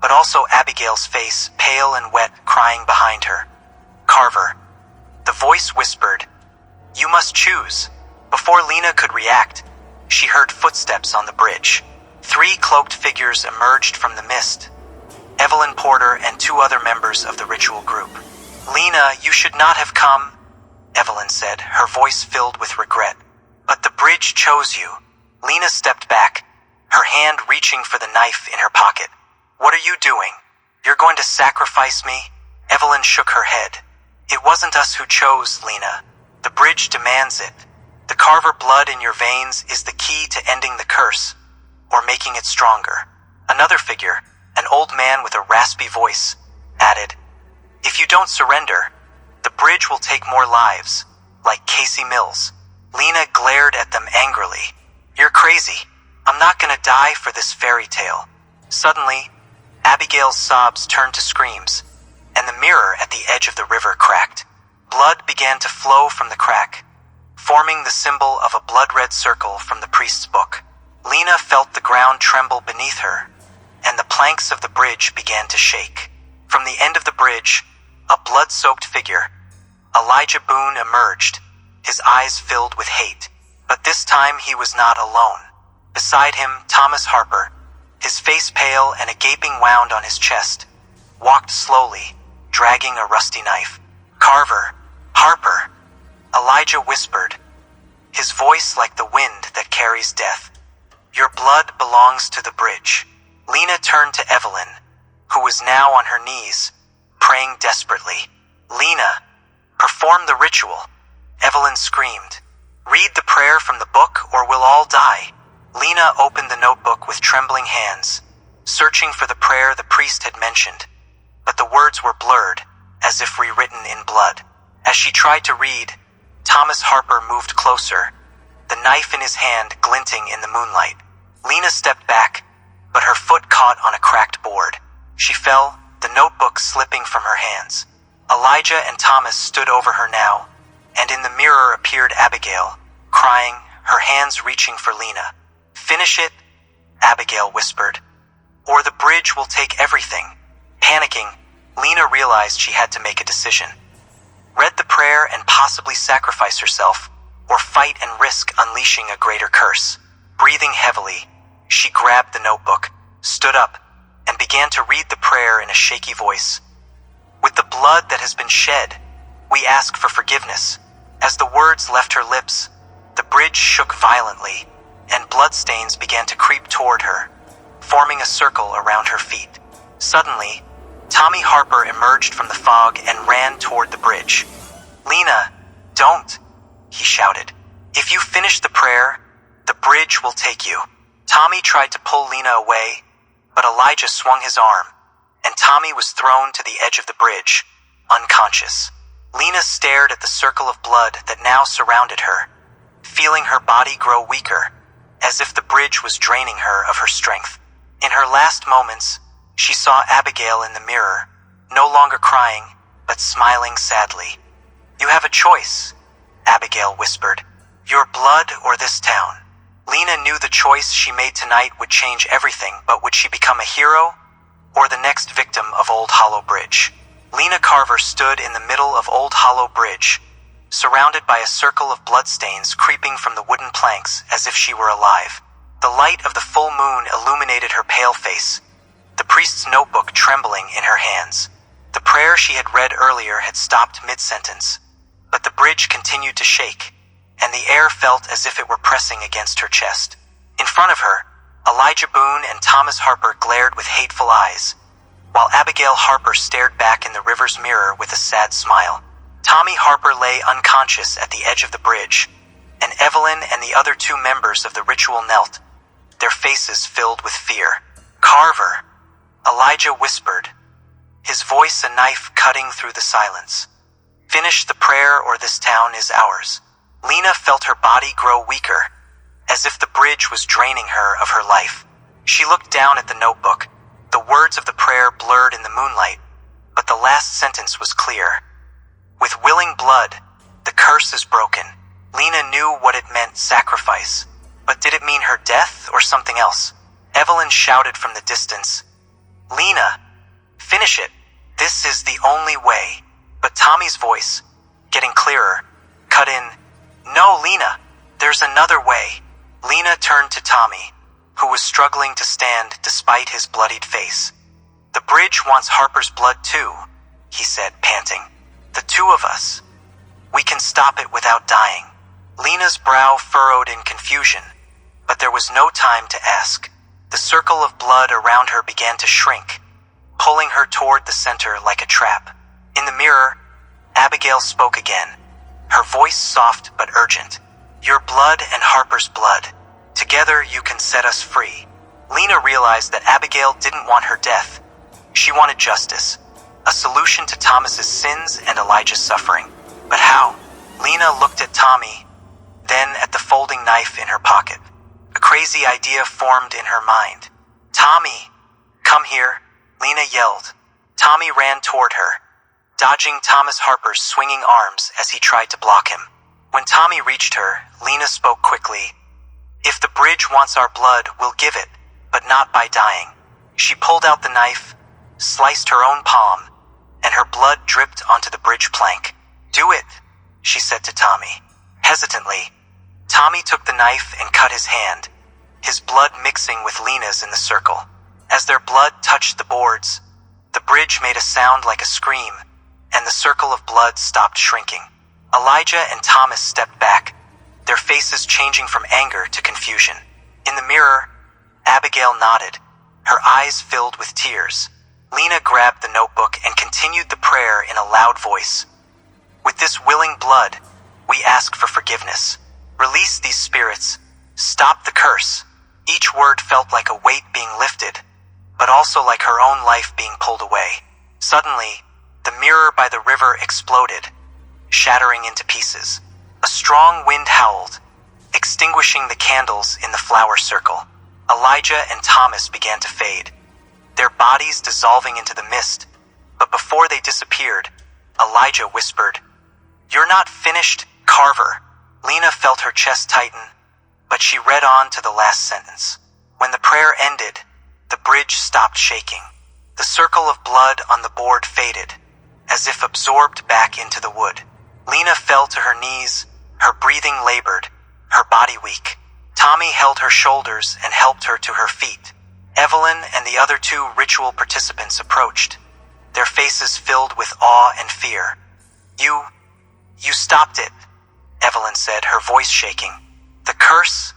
but also Abigail's face, pale and wet, crying behind her. "Carver." The voice whispered, "You must choose." Before Lena could react, she heard footsteps on the bridge. 3 cloaked figures emerged from the mist, Evelyn Porter and 2 other members of the ritual group. "Lena, you should not have come," Evelyn said, her voice filled with regret. "But the bridge chose you." Lena stepped back, her hand reaching for the knife in her pocket. "What are you doing? You're going to sacrifice me?" Evelyn shook her head. "It wasn't us who chose, Lena. The bridge demands it. The Carver blood in your veins is the key to ending the curse, or making it stronger." Another figure, an old man with a raspy voice, added, "If you don't surrender, the bridge will take more lives, like Casey Mills." Lena glared at them angrily. "You're crazy. I'm not gonna die for this fairy tale." Suddenly, Abigail's sobs turned to screams, and the mirror at the edge of the river cracked. Blood began to flow from the crack, forming the symbol of a blood-red circle from the priest's book. Lena felt the ground tremble beneath her, and the planks of the bridge began to shake. From the end of the bridge, a blood-soaked figure, Elijah Boone, emerged, his eyes filled with hate. But this time he was not alone. Beside him, Thomas Harper, his face pale and a gaping wound on his chest, walked slowly, dragging a rusty knife. "Carver, Harper," Elijah whispered, his voice like the wind that carries death. "Your blood belongs to the bridge." Lena turned to Evelyn, who was now on her knees, praying desperately. "Lena, perform the ritual," Evelyn screamed. "Read the prayer from the book or we'll all die." Lena opened the notebook with trembling hands, searching for the prayer the priest had mentioned, but the words were blurred, as if rewritten in blood. As she tried to read, Thomas Harper moved closer, the knife in his hand glinting in the moonlight. Lena stepped back, but her foot caught on a cracked board. She fell, the notebook slipping from her hands. Elijah and Thomas stood over her now, and in the mirror appeared Abigail, crying, her hands reaching for Lena. "Finish it," Abigail whispered, "or the bridge will take everything." Panicking, Lena realized she had to make a decision. Read the prayer and possibly sacrifice herself, or fight and risk unleashing a greater curse. Breathing heavily, she grabbed the notebook, stood up, and began to read the prayer in a shaky voice. "With the blood that has been shed, we ask for forgiveness." As the words left her lips, the bridge shook violently, and bloodstains began to creep toward her, forming a circle around her feet. Suddenly, Tommy Harper emerged from the fog and ran toward the bridge. "Lena, don't," he shouted. "If you finish the prayer, the bridge will take you." Tommy tried to pull Lena away, but Elijah swung his arm, and Tommy was thrown to the edge of the bridge, unconscious. Lena stared at the circle of blood that now surrounded her, feeling her body grow weaker, as if the bridge was draining her of her strength. In her last moments, she saw Abigail in the mirror, no longer crying, but smiling sadly. "You have a choice," Abigail whispered. "Your blood or this town." Lena knew the choice she made tonight would change everything, but would she become a hero, or the next victim of Old Hollow Bridge? Lena Carver stood in the middle of Old Hollow Bridge, surrounded by a circle of bloodstains creeping from the wooden planks as if she were alive. The light of the full moon illuminated her pale face, the priest's notebook trembling in her hands. The prayer she had read earlier had stopped mid-sentence, but the bridge continued to shake, and the air felt as if it were pressing against her chest. In front of her, Elijah Boone and Thomas Harper glared with hateful eyes, while Abigail Harper stared back in the river's mirror with a sad smile. Tommy Harper lay unconscious at the edge of the bridge, and Evelyn and the other two members of the ritual knelt, their faces filled with fear. "Carver," Elijah whispered, his voice a knife cutting through the silence. "Finish the prayer or this town is ours." Lena felt her body grow weaker, as if the bridge was draining her of her life. She looked down at the notebook. The words of the prayer blurred in the moonlight, but the last sentence was clear. "With willing blood, the curse is broken." Lena knew what it meant, sacrifice. But did it mean her death or something else? Evelyn shouted from the distance, "Lena, finish it. This is the only way." But Tommy's voice, getting clearer, cut in, "No, Lena, there's another way." Lena turned to Tommy, who was struggling to stand despite his bloodied face. "The bridge wants Harper's blood too," he said, panting. "The two of us. We can stop it without dying." Lena's brow furrowed in confusion, but there was no time to ask. The circle of blood around her began to shrink, pulling her toward the center like a trap. In the mirror, Abigail spoke again, her voice soft but urgent. "Your blood and Harper's blood. Together you can set us free." Lena realized that Abigail didn't want her death. She wanted justice, a solution to Thomas's sins and Elijah's suffering. But how? Lena looked at Tommy, then at the folding knife in her pocket. A crazy idea formed in her mind. "Tommy, come here," Lena yelled. Tommy ran toward her, dodging Thomas Harper's swinging arms as he tried to block him. When Tommy reached her, Lena spoke quickly. "If the bridge wants our blood, we'll give it, but not by dying." She pulled out the knife, sliced her own palm, and her blood dripped onto the bridge plank. "Do it," she said to Tommy. Hesitantly, Tommy took the knife and cut his hand, his blood mixing with Lena's in the circle. As their blood touched the boards, the bridge made a sound like a scream, and the circle of blood stopped shrinking. Elijah and Thomas stepped back, their faces changing from anger to confusion. In the mirror, Abigail nodded, her eyes filled with tears. Lena grabbed the notebook and continued the prayer in a loud voice. "With this willing blood, we ask for forgiveness. Release these spirits. Stop the curse." Each word felt like a weight being lifted, but also like her own life being pulled away. Suddenly, the mirror by the river exploded, shattering into pieces. A strong wind howled, extinguishing the candles in the flower circle. Elijah and Thomas began to fade, their bodies dissolving into the mist, but before they disappeared, Elijah whispered, "You're not finished, Carver." Lena felt her chest tighten, but she read on to the last sentence. When the prayer ended, the bridge stopped shaking. The circle of blood on the board faded, as if absorbed back into the wood. Lena fell to her knees, her breathing labored, her body weak. Tommy held her shoulders and helped her to her feet. Evelyn and the other two ritual participants approached, their faces filled with awe and fear. You stopped it," Evelyn said, her voice shaking. "The curse,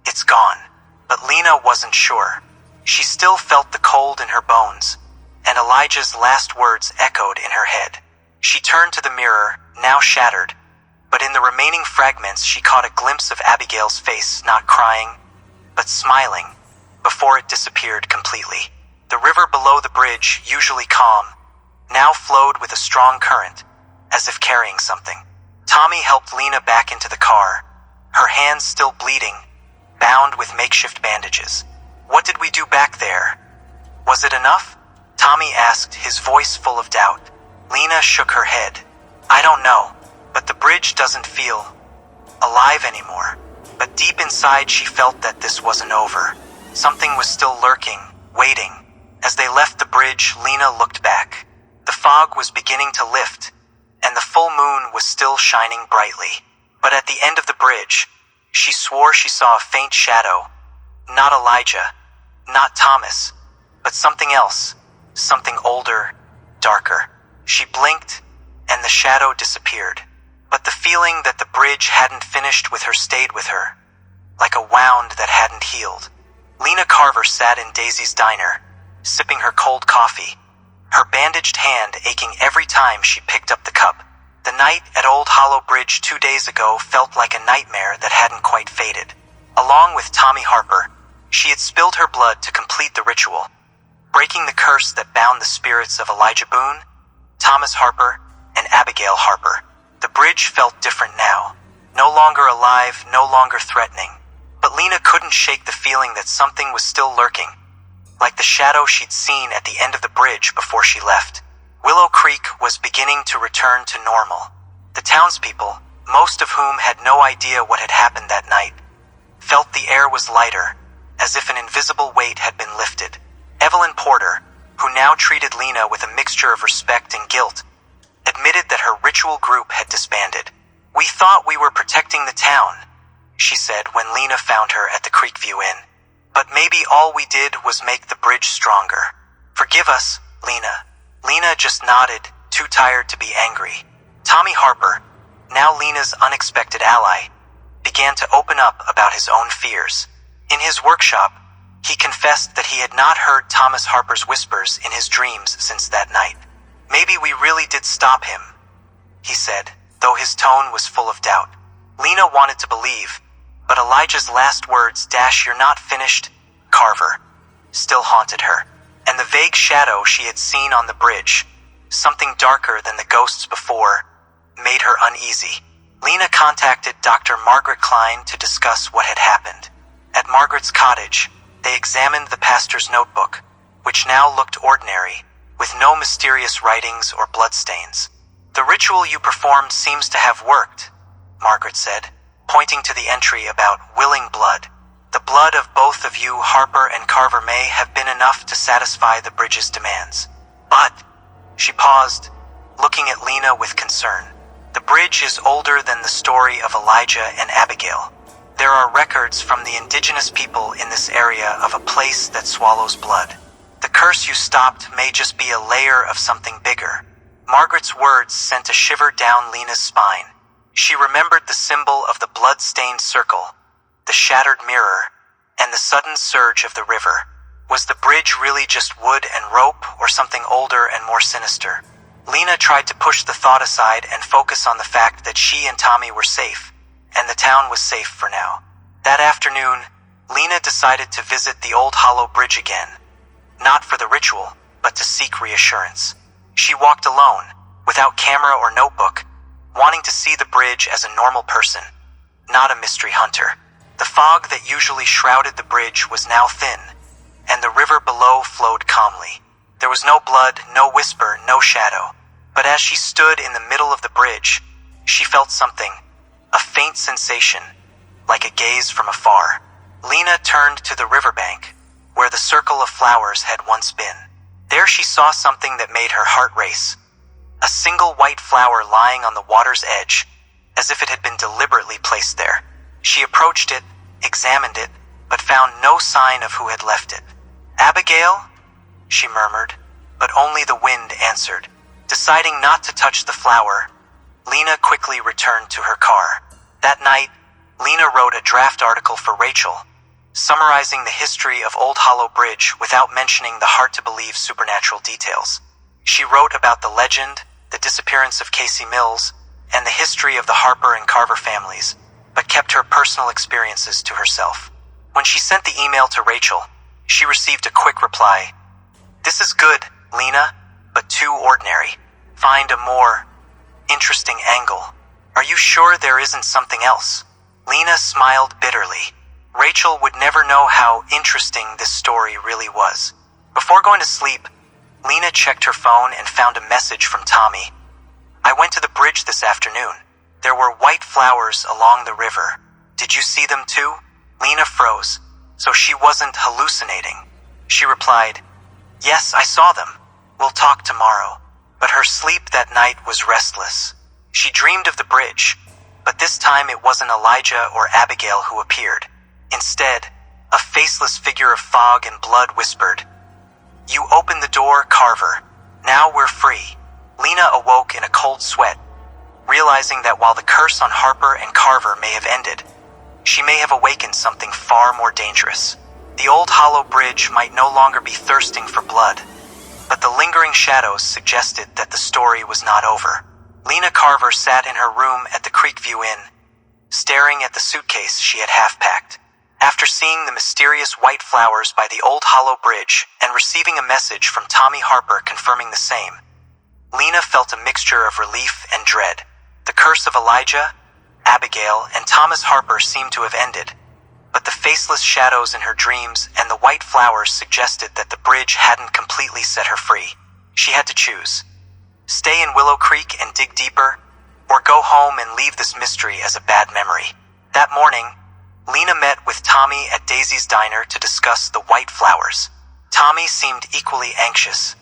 it's gone." But Lena wasn't sure. She still felt the cold in her bones, and Elijah's last words echoed in her head. She turned to the mirror, now shattered, but in the remaining fragments she caught a glimpse of Abigail's face, not crying, but smiling, before it disappeared completely. The river below the bridge, usually calm, now flowed with a strong current, as if carrying something. Tommy helped Lena back into the car, her hands still bleeding, bound with makeshift bandages. "What did we do back there? Was it enough?" Tommy asked, his voice full of doubt. Lena shook her head. "I don't know, but the bridge doesn't feel alive anymore." But deep inside she felt that this wasn't over. Something was still lurking, waiting. As they left the bridge, Lena looked back. The fog was beginning to lift, and the full moon was still shining brightly. But at the end of the bridge, she swore she saw a faint shadow. Not Elijah, not Thomas, but something else, something older, darker. She blinked, and the shadow disappeared. But the feeling that the bridge hadn't finished with her stayed with her, like a wound that hadn't healed. Lena Carver sat in Daisy's diner, sipping her cold coffee, her bandaged hand aching every time she picked up the cup. The night at Old Hollow Bridge 2 days ago felt like a nightmare that hadn't quite faded. Along with Tommy Harper, she had spilled her blood to complete the ritual, breaking the curse that bound the spirits of Elijah Boone, Thomas Harper, and Abigail Harper. The bridge felt different now. No longer alive, no longer threatening. But Lena couldn't shake the feeling that something was still lurking, like the shadow she'd seen at the end of the bridge before she left. Willow Creek was beginning to return to normal. The townspeople, most of whom had no idea what had happened that night, felt the air was lighter, as if an invisible weight had been lifted. Evelyn Porter, who now treated Lena with a mixture of respect and guilt, admitted that her ritual group had disbanded. "We thought we were protecting the town," she said when Lena found her at the Creekview Inn. "But maybe all we did was make the bridge stronger. Forgive us, Lena." Lena just nodded, too tired to be angry. Tommy Harper, now Lena's unexpected ally, began to open up about his own fears. In his workshop, he confessed that he had not heard Thomas Harper's whispers in his dreams since that night. "Maybe we really did stop him," he said, though his tone was full of doubt. Lena wanted to believe, but Elijah's last words, "You're not finished, Carver," still haunted her. And the vague shadow she had seen on the bridge, something darker than the ghosts before, made her uneasy. Lena contacted Dr. Margaret Klein to discuss what had happened. At Margaret's cottage, they examined the pastor's notebook, which now looked ordinary, with no mysterious writings or bloodstains. "The ritual you performed seems to have worked," Margaret said, pointing to the entry about willing blood. "The blood of both of you, Harper and Carver, may have been enough to satisfy the bridge's demands. But," she paused, looking at Lena with concern, "the bridge is older than the story of Elijah and Abigail. There are records from the indigenous people in this area of a place that swallows blood. The curse you stopped may just be a layer of something bigger." Margaret's words sent a shiver down Lena's spine. She remembered the symbol of the blood-stained circle, the shattered mirror, and the sudden surge of the river. Was the bridge really just wood and rope, or something older and more sinister? Lena tried to push the thought aside and focus on the fact that she and Tommy were safe, and the town was safe for now. That afternoon, Lena decided to visit the Old Hollow Bridge again, not for the ritual, but to seek reassurance. She walked alone, without camera or notebook, wanting to see the bridge as a normal person, not a mystery hunter. The fog that usually shrouded the bridge was now thin, and the river below flowed calmly. There was no blood, no whisper, no shadow. But as she stood in the middle of the bridge, she felt something, a faint sensation, like a gaze from afar. Lena turned to the riverbank, where the circle of flowers had once been. There she saw something that made her heart race. A single white flower lying on the water's edge, as if it had been deliberately placed there. She approached it, examined it, but found no sign of who had left it. "Abigail?" she murmured, but only the wind answered. Deciding not to touch the flower, Lena quickly returned to her car. That night, Lena wrote a draft article for Rachel, summarizing the history of Old Hollow Bridge without mentioning the hard-to-believe supernatural details. She wrote about the legend, the disappearance of Casey Mills, and the history of the Harper and Carver families, but kept her personal experiences to herself. When she sent the email to Rachel, she received a quick reply. "This is good, Lena, but too ordinary. Find a more interesting angle. Are you sure there isn't something else?" Lena smiled bitterly. Rachel would never know how interesting this story really was. Before going to sleep, Lena checked her phone and found a message from Tommy. "I went to the bridge this afternoon. There were white flowers along the river. Did you see them too?" Lena froze, so she wasn't hallucinating. She replied, "Yes, I saw them. We'll talk tomorrow." But her Her sleep that night was restless. She dreamed of the bridge, but this time it wasn't Elijah or Abigail who appeared. Instead, a faceless figure of fog and blood whispered, "You opened the door, Carver. Now we're free." Lena awoke in a cold sweat, realizing that while the curse on Harper and Carver may have ended, she may have awakened something far more dangerous. The old hollow bridge might no longer be thirsting for blood, but the lingering shadows suggested that the story was not over. Lena Carver sat in her room at the Creekview Inn, staring at the suitcase she had half-packed. After seeing the mysterious white flowers by the old hollow bridge and receiving a message from Tommy Harper confirming the same, Lena felt a mixture of relief and dread. The curse of Elijah, Abigail, and Thomas Harper seemed to have ended, but the faceless shadows in her dreams and the white flowers suggested that the bridge hadn't completely set her free. She had to choose: stay in Willow Creek and dig deeper, or go home and leave this mystery as a bad memory. That morning, Lena met with Tommy at Daisy's diner to discuss the white flowers. Tommy seemed equally anxious,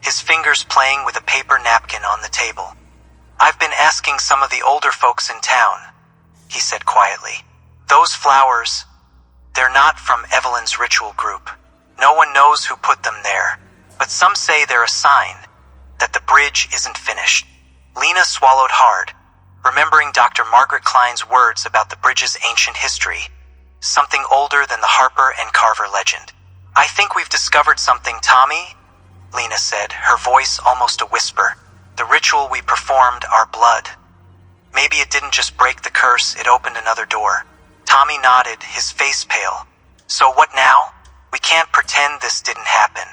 his fingers playing with a paper napkin on the table. "I've been asking some of the older folks in town," he said quietly. "Those flowers, they're not from Evelyn's ritual group. No one knows who put them there, but some say they're a sign that the bridge isn't finished." Lena swallowed hard, remembering Dr. Margaret Klein's words about the bridge's ancient history, something older than the Harper and Carver legend. "I think we've discovered something, Tommy," Lena said, her voice almost a whisper. "The ritual we performed, our blood. Maybe it didn't just break the curse, it opened another door." Tommy nodded, his face pale. "So what now? We can't pretend this didn't happen."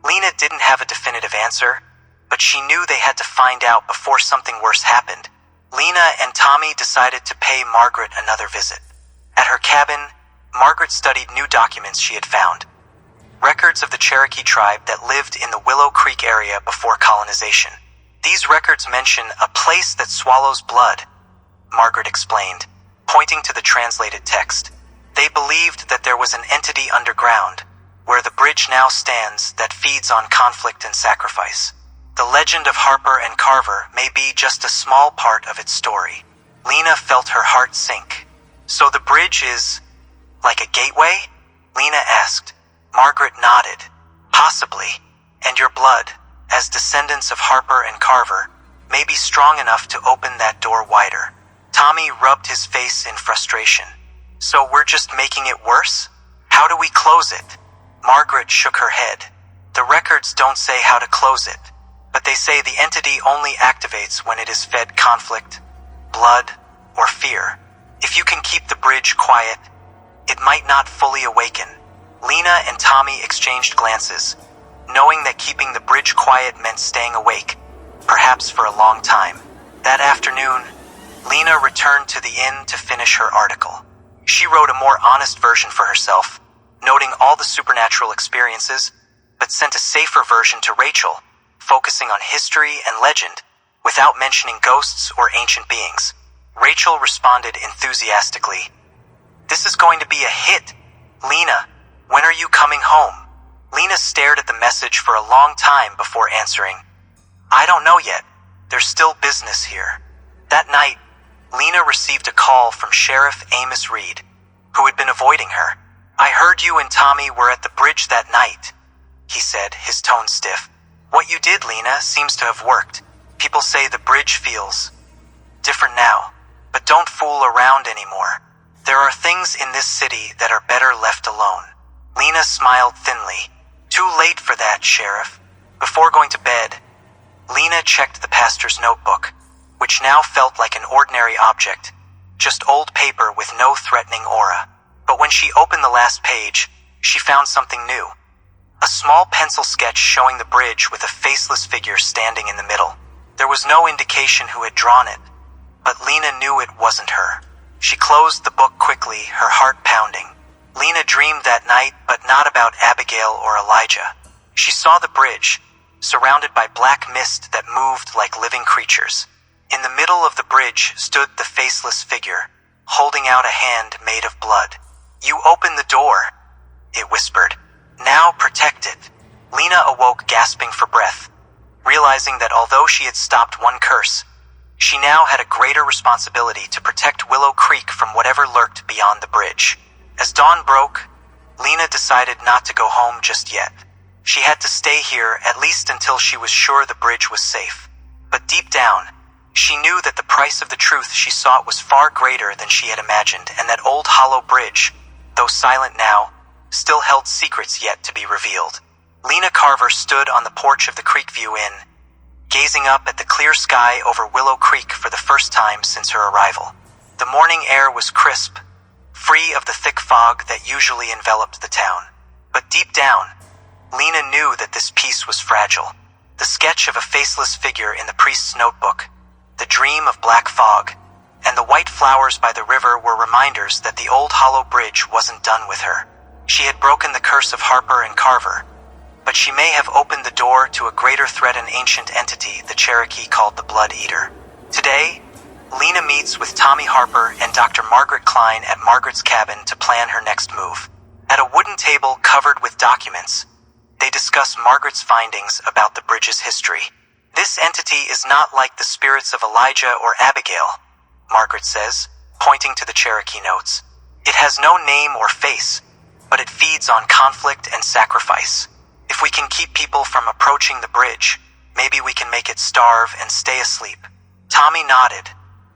Lena didn't have a definitive answer, but she knew they had to find out before something worse happened. Lena and Tommy decided to pay Margaret another visit. At her cabin, Margaret studied new documents she had found. Records of the Cherokee tribe that lived in the Willow Creek area before colonization. "These records mention a place that swallows blood," Margaret explained, pointing to the translated text. "They believed that there was an entity underground, where the bridge now stands, that feeds on conflict and sacrifice. The legend of Harper and Carver may be just a small part of its story." Lena felt her heart sink. "So the bridge is like a gateway?" Lena asked. Margaret nodded. "Possibly. And your blood, as descendants of Harper and Carver, may be strong enough to open that door wider." Tommy rubbed his face in frustration. "So we're just making it worse? How do we close it?" Margaret shook her head. "The records don't say how to close it, but they say the entity only activates when it is fed conflict, blood, or fear. If you can keep the bridge quiet, it might not fully awaken." Lena and Tommy exchanged glances, knowing that keeping the bridge quiet meant staying awake, perhaps for a long time. That afternoon, Lena returned to the inn to finish her article. She wrote a more honest version for herself, noting all the supernatural experiences, but sent a safer version to Rachel, focusing on history and legend, without mentioning ghosts or ancient beings. Rachel responded enthusiastically, "This is going to be a hit. Lena, when are you coming home?" Lena stared at the message for a long time before answering, "I don't know yet. There's still business here." That night, Lena received a call from Sheriff Amos Reed, who had been avoiding her. "I heard you and Tommy were at the bridge that night," he said, his tone stiff. "What you did, Lena, seems to have worked. People say the bridge feels different now, but don't fool around anymore. There are things in this city that are better left alone." Lena smiled thinly. "Too late for that, Sheriff." Before going to bed, Lena checked the pastor's notebook, which now felt like an ordinary object, just old paper with no threatening aura. But when she opened the last page, she found something new. A small pencil sketch showing the bridge with a faceless figure standing in the middle. There was no indication who had drawn it, but Lena knew it wasn't her. She closed the book quickly, her heart pounding. Lena dreamed that night, but not about Abigail or Elijah. She saw the bridge, surrounded by black mist that moved like living creatures. In the middle of the bridge stood the faceless figure, holding out a hand made of blood. "You opened the door," it whispered. "Now protect it." Lena awoke gasping for breath, realizing that although she had stopped one curse, she now had a greater responsibility to protect Willow Creek from whatever lurked beyond the bridge. As dawn broke, Lena decided not to go home just yet. She had to stay here at least until she was sure the bridge was safe. But deep down, she knew that the price of the truth she sought was far greater than she had imagined, and that old hollow bridge, though silent now, still held secrets yet to be revealed. Lena Carver stood on the porch of the Creekview Inn, gazing up at the clear sky over Willow Creek for the first time since her arrival. The morning air was crisp, free of the thick fog that usually enveloped the town. But deep down, Lena knew that this peace was fragile. The sketch of a faceless figure in the priest's notebook, the dream of black fog, and the white flowers by the river were reminders that the old hollow bridge wasn't done with her. She had broken the curse of Harper and Carver, but she may have opened the door to a greater threat, an ancient entity the Cherokee called the Blood Eater. Today, Lena meets with Tommy Harper and Dr. Margaret Klein at Margaret's cabin to plan her next move. At a wooden table covered with documents, they discuss Margaret's findings about the bridge's history. "This entity is not like the spirits of Elijah or Abigail," Margaret says, pointing to the Cherokee notes. "It has no name or face, but it feeds on conflict and sacrifice. If we can keep people from approaching the bridge, maybe we can make it starve and stay asleep." Tommy nodded,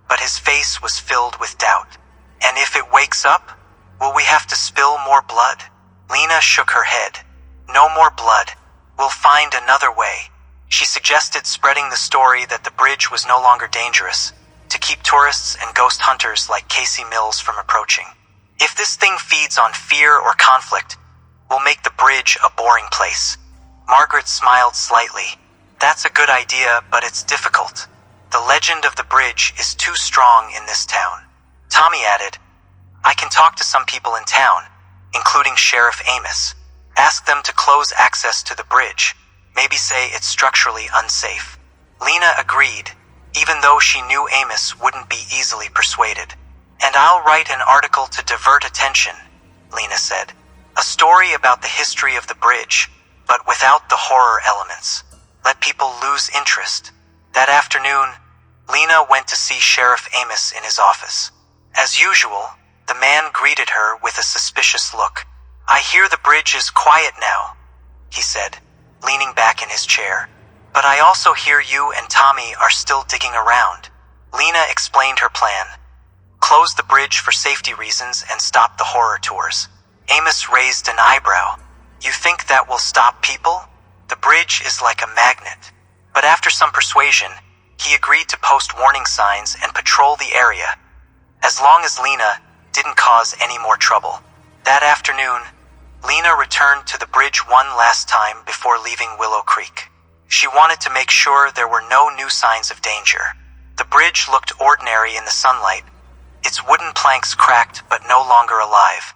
but his face was filled with doubt. "And if it wakes up, will we have to spill more blood?" Lena shook her head. "No more blood. We'll find another way." She suggested spreading the story that the bridge was no longer dangerous, to keep tourists and ghost hunters like Casey Mills from approaching. "If this thing feeds on fear or conflict, we'll make the bridge a boring place." Margaret smiled slightly. "That's a good idea, but it's difficult. The legend of the bridge is too strong in this town." Tommy added, "I can talk to some people in town, including Sheriff Amos. Ask them to close access to the bridge. Maybe say it's structurally unsafe." Lena agreed, even though she knew Amos wouldn't be easily persuaded. "And I'll write an article to divert attention," Lena said. "A story about the history of the bridge, but without the horror elements. Let people lose interest." That afternoon, Lena went to see Sheriff Amos in his office. As usual, the man greeted her with a suspicious look. "I hear the bridge is quiet now," he said, leaning back in his chair. "But I also hear you and Tommy are still digging around." Lena explained her plan. Close the bridge for safety reasons and stop the horror tours. Amos raised an eyebrow. "You think that will stop people? The bridge is like a magnet." But after some persuasion, he agreed to post warning signs and patrol the area, as long as Lena didn't cause any more trouble. That afternoon, Lena returned to the bridge one last time before leaving Willow Creek. She wanted to make sure there were no new signs of danger. The bridge looked ordinary in the sunlight, its wooden planks cracked but no longer alive.